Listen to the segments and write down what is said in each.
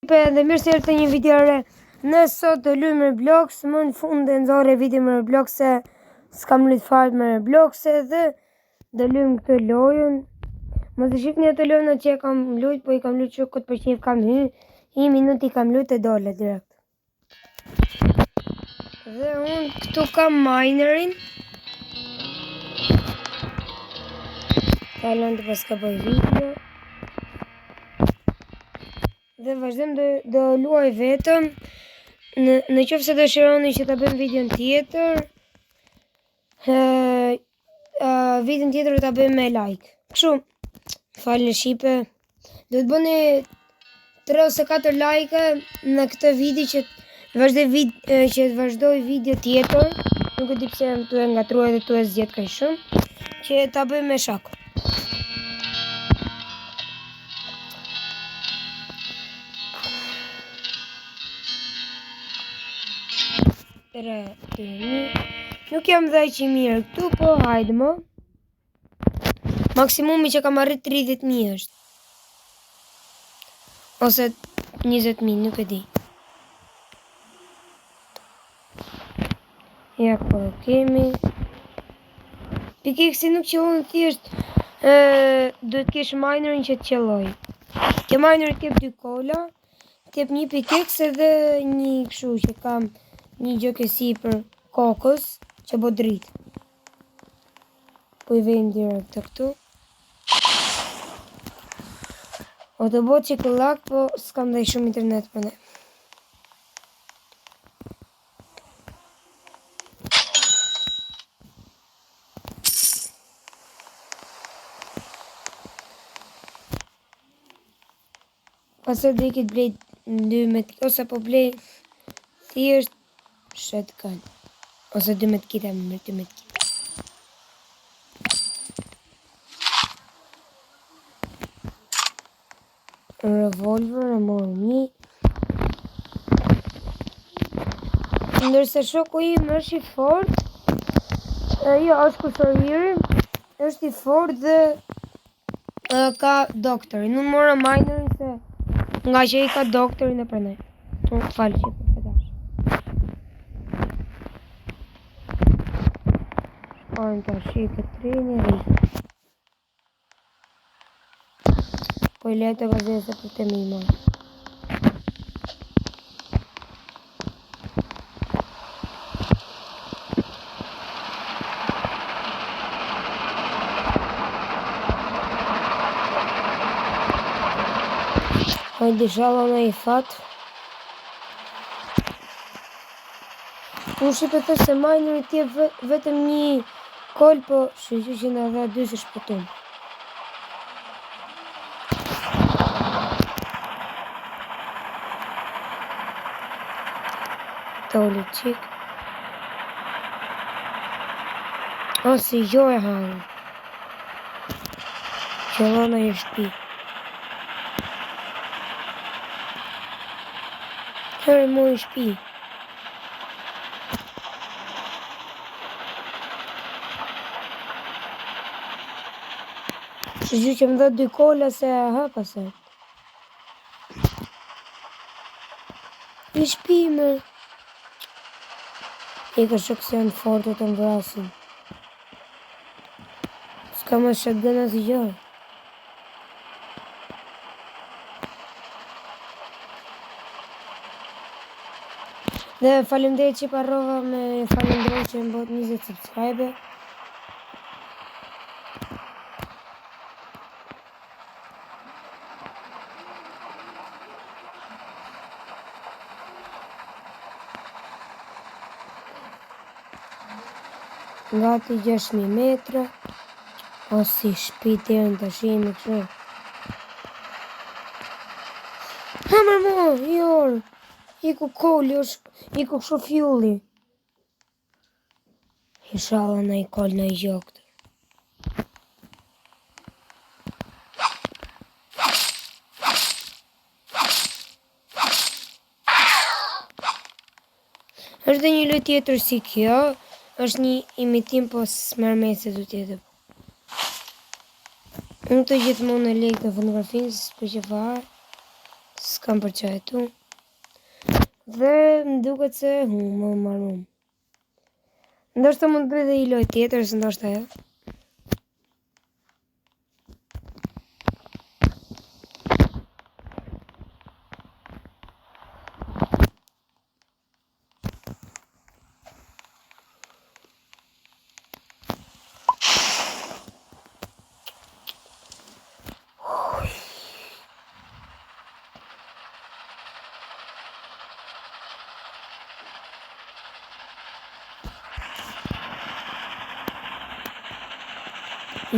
Dhe mirë se erdhët në një video re. Ne sot do luajmë me Roblox, më në fund e nxorë video me Roblox se s'kam luajtur fare me Roblox dhe do luajmë këtë lojën. Mos e shihni atë lojën që e kam luajtur, po I kam luajtur që këtë për kam hy. 1 minutë I kam luajtur e dole direkt. Dhe unë këtu kam minerin. Kalon të pas ka bëj video. Dhe vazhdojmë do luaj vetëm. Në qoftë se dëshironi që ta bëjmë videon tjetër, videon tjetër ta bëjmë me like. Kështu, falni shipe. Do të bëni 3 ose 4 like në këtë video që të vazhdoj video tjetër. Nuk e di pse jam tu e ngatruar dhe tu e zgjedh kaq shumë që ta bëjmë me shak. Nuk jam dhe aq I mirë këtu, po hajde më. Maksimumi që kam arrit 30.000 është. Ose 20.000, nuk e di. Ja, po kemi. Pikeksi nuk qëllon thjesht. Duhet kesh minerin që të qëlloj. Ke minerin kep 2 kola, kep 1 pikeks edhe një kështu që kam një gjokesi për kokës që bo dritë. Po I vejmë direkt të këtu. O të bo që këllak, po s'kam dhe shumë internet për ne. Ose dhe I këtë blej 12, ose po blej thjesht shotgun. Ose 12 kita më mërë 12 kita. Revolver e morë një. Ndërse shoku im është I fort. Jo, është kursorieri. është I fort dhe ka doktorin. Unë mora minerin se nga që I ka doktorin e pranoj. Falë që Onë të shikë të trini rrisë. Po I letë të gazet se për të mima. Hajde shala në I fatë. Unë shqipe të se minerit tje vetëm një kol, po shqyqy që në dha 2 se shpëtum. Tolli qik. O, si jo e hanë. Qëllona I shpi. Kërë mu I shpi. Shqy që më dhe 2 kolla se hapa se. I shpime. I ka shok se janë fortë të më vrasin. S'ka më shotgun as gjë. Dhe faleminderit që parrova me faleminderit që më bot 20 subscribe. Gati 6.000 metra. O si shpit e në të shimi kështë. Hamër mo, I orë. I ku kolli, I ku kështë fjulli. I shala në I koll në I gjokët. është dhe një lojë tjetër si kjo. është një imitim po smermese du tjetër. Unë të gjithmonë e lejtë në fotografinë, s'po që farë. Kam përqajtu. Dhe më duket se më marrum. Ndoshta mund të bëj dhe i loj tjetër, se ndoshta ja.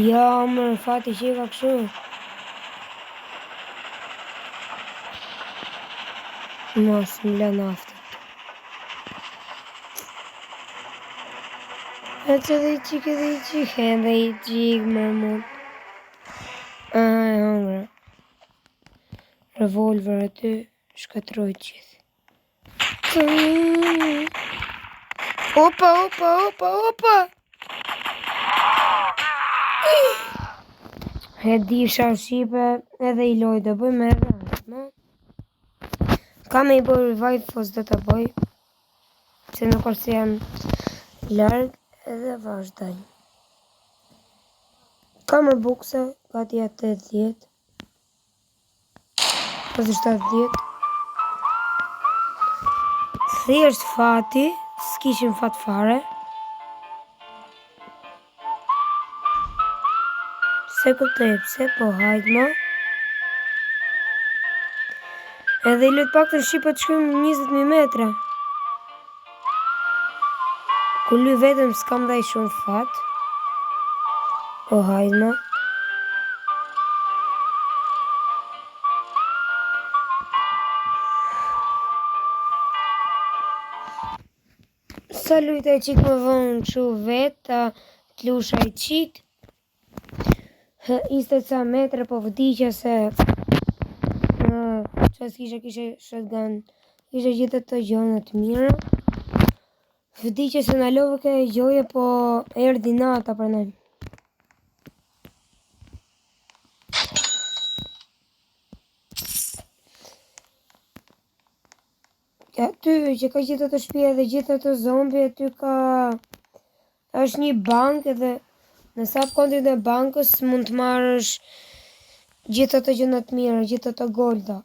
Ja, më fati që ka kështu. Mos më lë naftë. Edhe i qik, edhe i qik, më mund. E hëngra. Revolver aty, shkatroj gjithë. Opa! E di shqipe edhe i loj të bëj me rrëmë. Ka me i bërë revive, fos dhe të bëj. Se nuk është se jam larg edhe vazhdoj. Ka me bukse, gati atë 80. Ose 70. Thjesht fati, s'kishim fat fare. Se këptoj pse, po hajtë ma. Edhe i lutë pak të shqipët të shkëm 20.000 metra. Ku lu vetëm s'kam dhaj shumë fat. Po hajtë ma. Sa lujta i qik më vonë që veta, t'lusha i qik. 20 ca metra, po vëdiqja se qas kishe shotgun, kishe gjithë të gjona të mira. Vëdiqja se në lovë ke gjoje, po erdi nata për ne. Aty që ka gjithë të shpia dhe gjithë të zombi, aty ka është një bankë dhe në sap kontin e bankës mund të marrësh gjithë të gjëna të mira, gjithë të golda.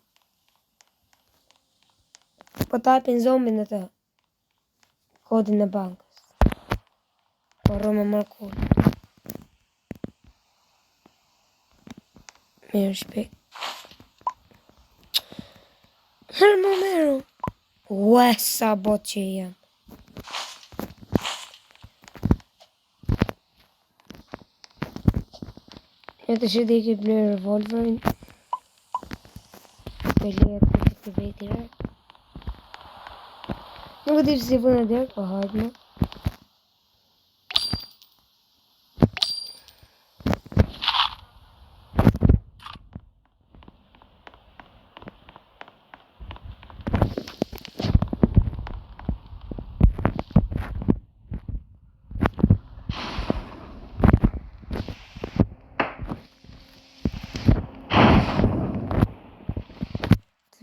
Po tapin zombin në të kodin e bankës. Po rëmë marrë kodin. Mirë shpejt. Herë më. Ue, sa bot që jam. E të shete i ki blej revolverin. Për lijet të veti rë. Nuk e di që si vënë e derë, po hajtë më.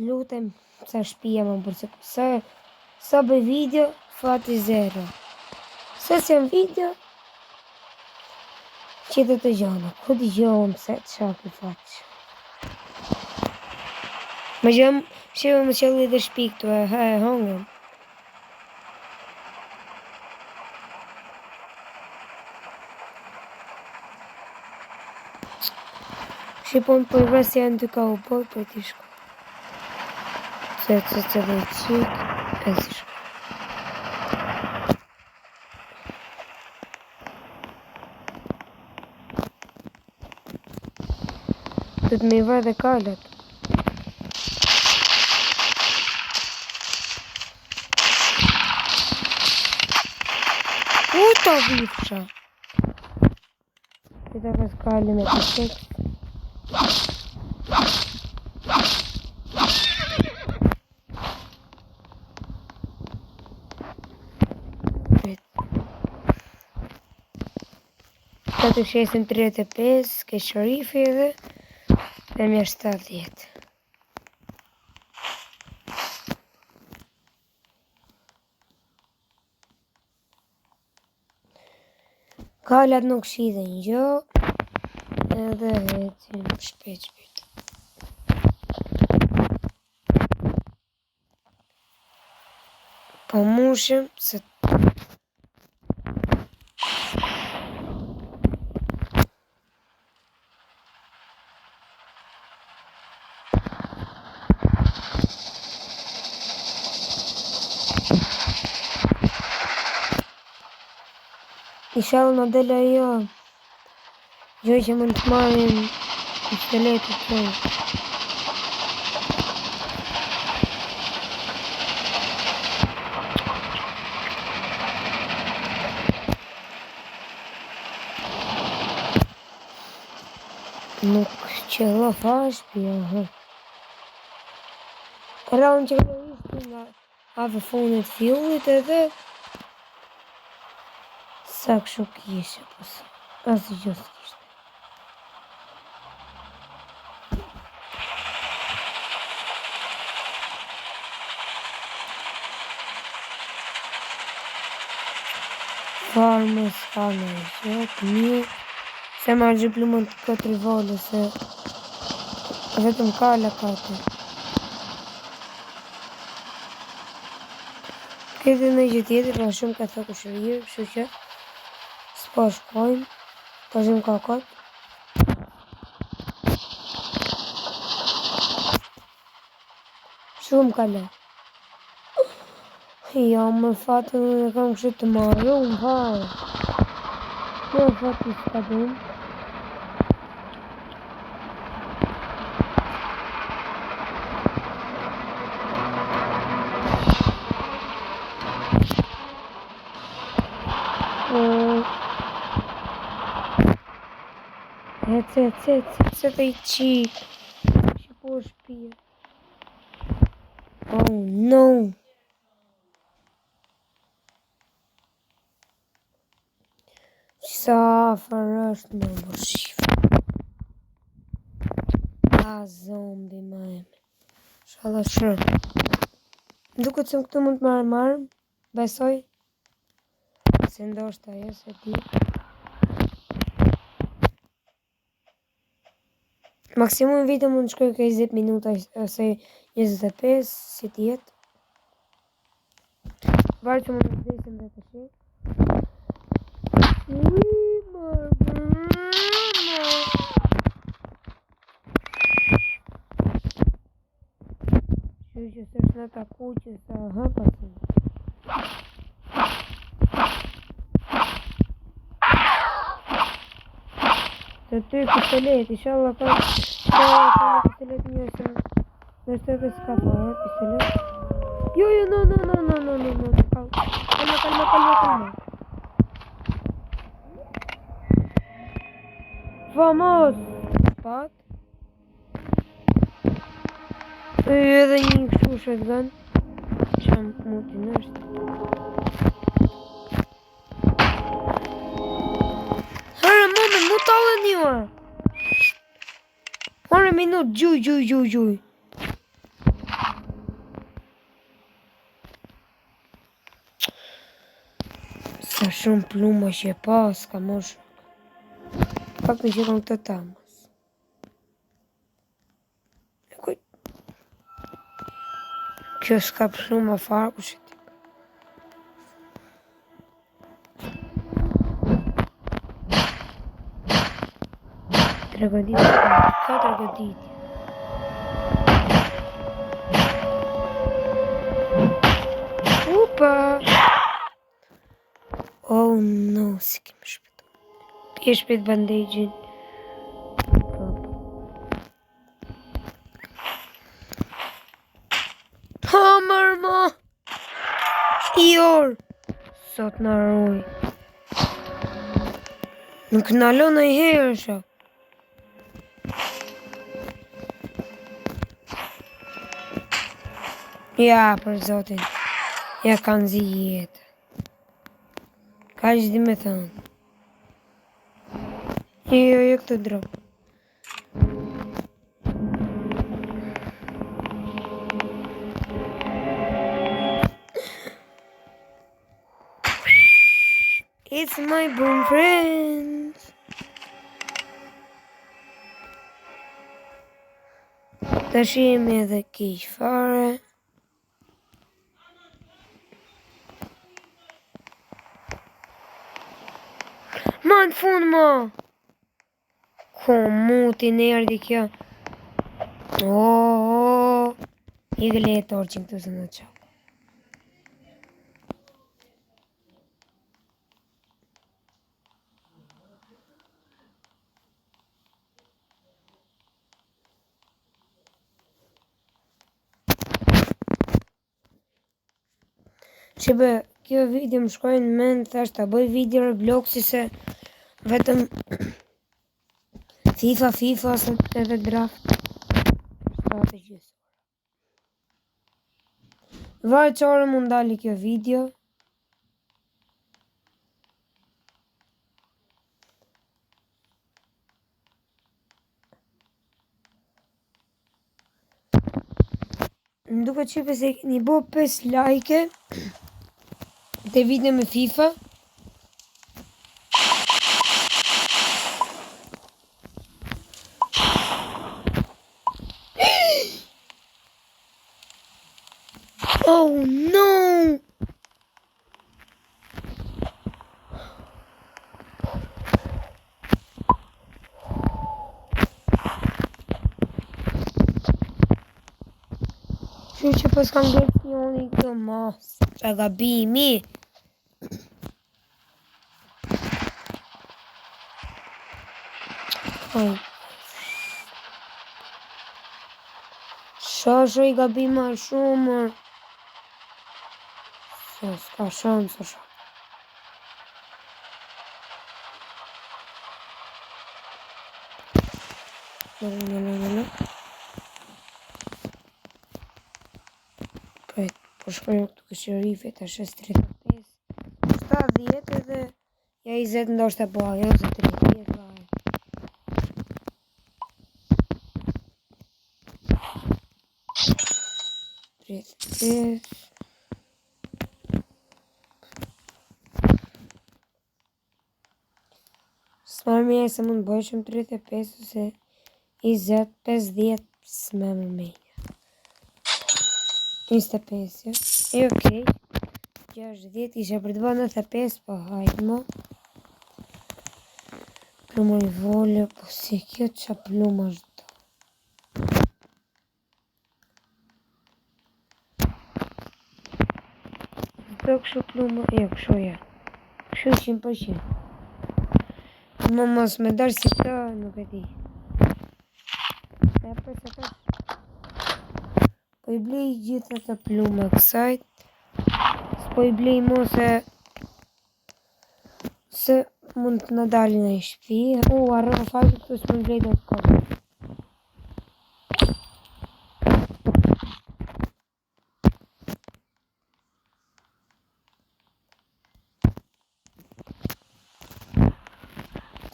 Lutem sa shpia më bërë sa bëj video, fati 0. Se s'jam video, qëtë të gjona, ku t'i gjohëm se të shaki faqë. Më gjohëm, shqive më qëllit dhe shpik të e hongëm. Shqipon për vërës janë të ka u boj për t'i shko. Se dhe i qik, e si shko. Të të me i vaj dhe kalët. Ta vifësha. Këta pas kalë me të shek. Ka të shesin 35, ke shërifi edhe dhe mja 70. Kalat nuk shidhen gjë. Edhe hecim shpejt. Po mushim se inshallah në del ajo gjë që mund të marrim pistoletit tonë. Nuk qëlla fashpja, Raun që këto ishte nga ave funit fjullit edhe sa kështu kishe, asë gjë s'kishte. Farmës, një se ma gjë plumën të këtë rivole se vetëm kala kate. Këtë në gjë tjetër, pa shumë ka thëku shërirë, kështu që s'po shkojmë, pa shumë ka këtë. Shumë kala. Ja, më fatën e kam kështu të marru, më farë. Më fatën s'ka dëmë. Se të i qikë. Që po shpirë. Oh no. Sa afër është më shifë. A zombi ma eme. Shala shërë. Duket se më këtu mund të marrë. Besoj. Se ndoshta ajo se ti. Maksimum video mund të shkoj ka 20 minuta ose 25 si tjetë. Varë që mund të vdesim dhe të shi. Që se është në taku që sa hëpasin. Të ty pistolet, inshallah ka pistolet një se në shtete s'ka parë, pistolet. Jo, no, kalma. Vamos! Pat. Edhe një kështu shotgun. Që mund t'i nështë. Mu talë njëra. One minut, gjuj. Sa shumë pluma që e pas, ka mosh. Pak në që kam këtë tamës. Kjo s'ka pluma farë, ku që ti. Tragëditje, ka tragëditje. Upa! Oh no, si kemë shpetu. Pje shpet bandegjin. Hamër ma! I orë! Sot në arroj. Në knalo në i herë shak. Ja, për zotin. Ja kanë zi jetë. Ka që di me thënë. Jo, këtë drop. It's my boyfriend. Ta shihemi edhe keq fare. Ma në fund ma. Ko muti në erdi kjo. I gële e torqin këtu se në qak. Shqipë, kjo video më shkojnë në mend, thash ta bëj video Robloxi se vetëm FIFA ose edhe draft. Shtatë gjithë. Vaj çfarë mund dali kjo video. Më duket që se keni bo 5 like te video me FIFA. Oh no! Që pas kam gërë njoni këtë mas. Qa gabimi. Shasho i gabima shumë. S'ka shansë shumë. Në. Po shkojnë këtu këshërife të 6.35 7.10 edhe ja 20 ndoshta po ajo se 30 vaj. S'ma mirë se mund bëjshëm 35 ose 20, 50 s'ma më mirë. 25, ja. E okej. 60 ishe për të bërë 95, po hajtë mo. Plumë i vole, po si kjo qa plumë është do. Do këshu plumë, jo këshu ja. Këshu 100%. Më mos me darë si këta, nuk e di. E për se të po i blej gjithë të plumë kësajt. S'po i blej mu se mund të në dalin e i shpi. Arra faqë këtu s'po i blej do të kohë.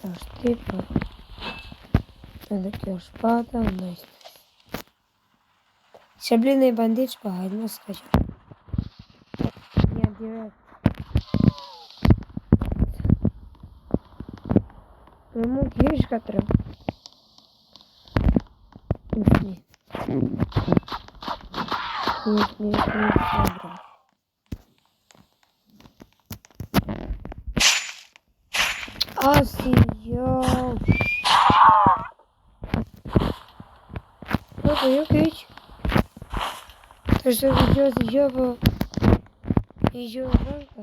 Ta është tipa. Edhe kjo shpata, nëjtë. Që blej në i bandit që pa hajtë, mos ka që. Ja, direkt. Për mu kjo është ka tërë. Ufni. Asi, jo. Po, jo keq. Të është të gjo si gjo, po i gjo vërta.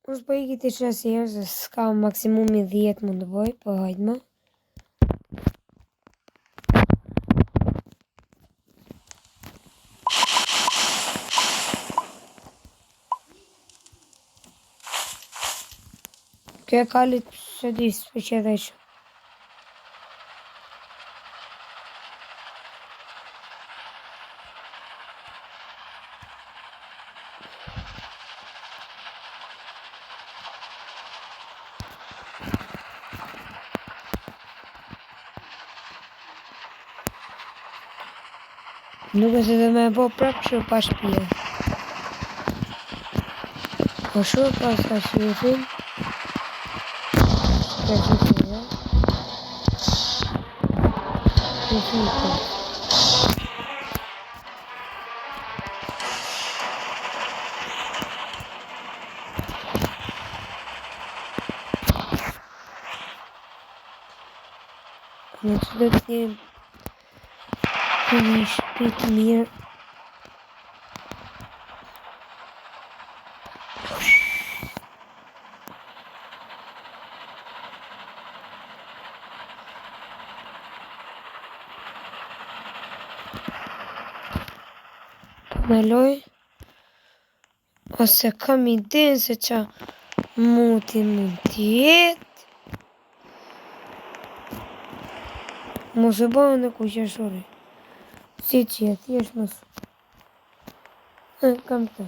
Mos po i kiti qasjerë, se s'ka maksimumi 10 mund të boj, po hajtë më. Kjo e kalit së disë për që edhe shumë. Nuk e se dhe me po prap kështu pa shpije. Po shumë pas ka shifin. Ka shifin, ja. Shifin. Në që do të një shpit mirë. Me loj. Ose kam idenë se qa mund t'jetë. Mos e bëjë në kuqeshori. Si që jetë, thjesht mos. Kam të.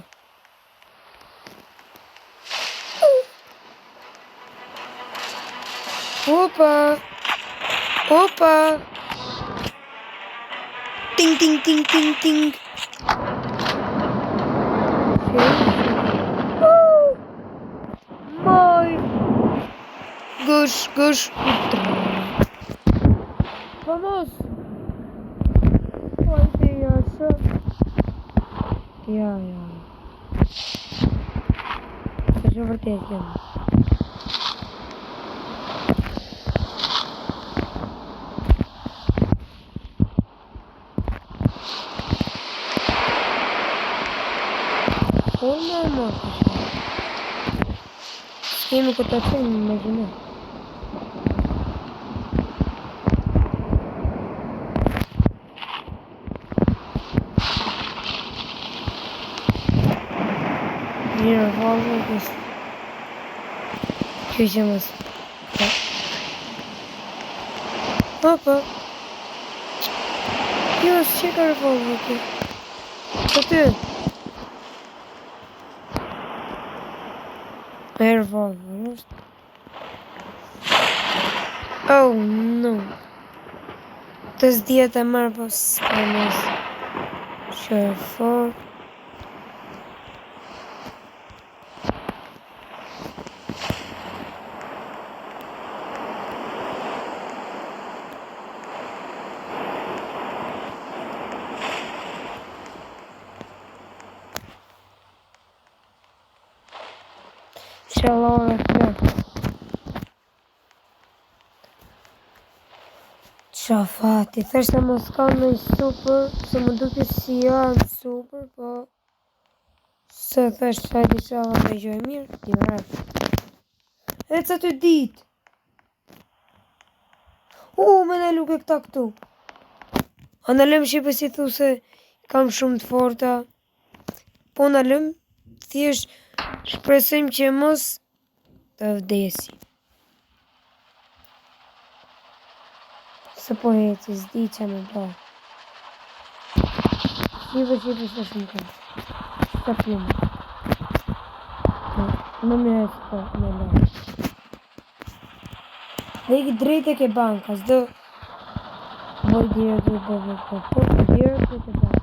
Opa! Opa! Ting, ting, ting, ting, ting. Moj! Gush. Vamos! Hajde jasë. Ja. Të që vërtet jam. Normal. Kemi këtë të qenë me gjënë. Mirë, valve kështë. Kjo që mësë. Opa. Jo, që ka revolve kjo. Që ty? Revolver është. Oh no. Të s'djetë e marrë pas s'kanës. Që e fort. Shalom kjo. Qa fati, thështë se mos ka në super, se më duke si janë super, po se thështë fati shala me gjoj mirë, një rrët. E ca të ditë. Me në luke këta këtu. A në lëmë shqipe si thu se kam shumë të forta, po në lëmë, thjesht shpresojmë që mos të vdesi. Se po heci, s'di që me ba. Shqipe së shumë kam. Shka plumë. Në me heci po, me la. Dhe i drejt e ke banka, s'do boj direkt e bëve po, direkt e ke banka.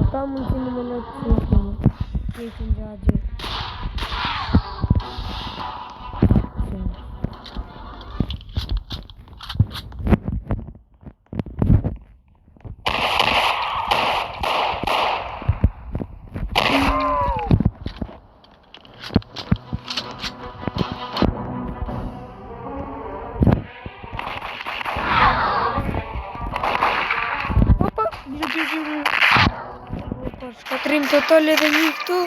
Ata mund që në me lëtë që e këmë, kjekin gjagje. Shkatrim total edhe një këtu.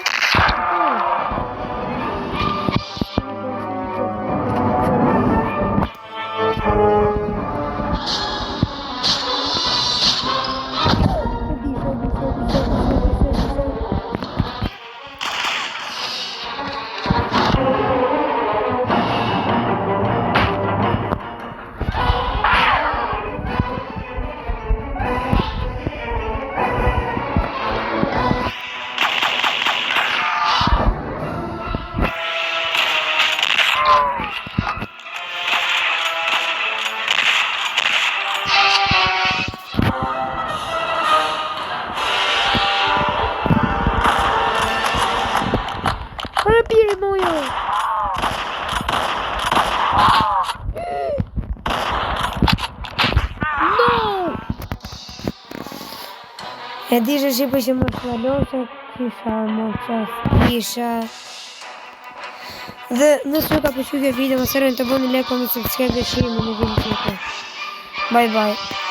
E dishe shqipe që më shvalose, kisha më qas isha. Dhe nësë ka përqy kjo video, më sërën të bëni like, comment, subscribe dhe share në video tjetër. Bye bye.